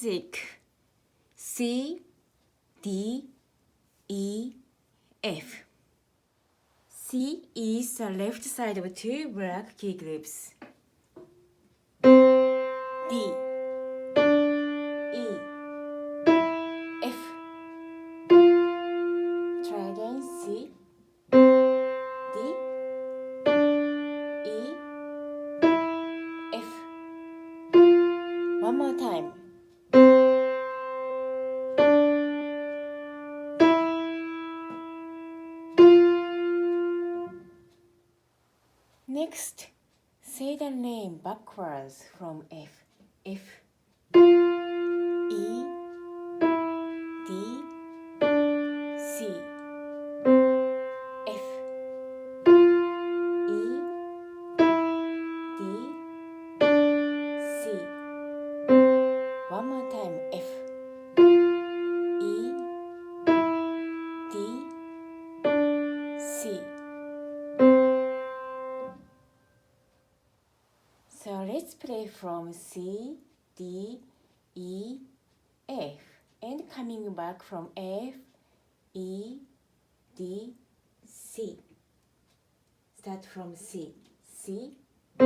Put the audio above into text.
music. C, D, E, F. C is the left side of two black key groups. D, E, F. Try again. C, D, E, F. One more time. Next, say the name backwards from F. F, E, D, C, F, E, D, C. One more time. F, E, D, C. So let's play from C, D, E, F, and coming back from F, E, D, C. Start from C. C, D,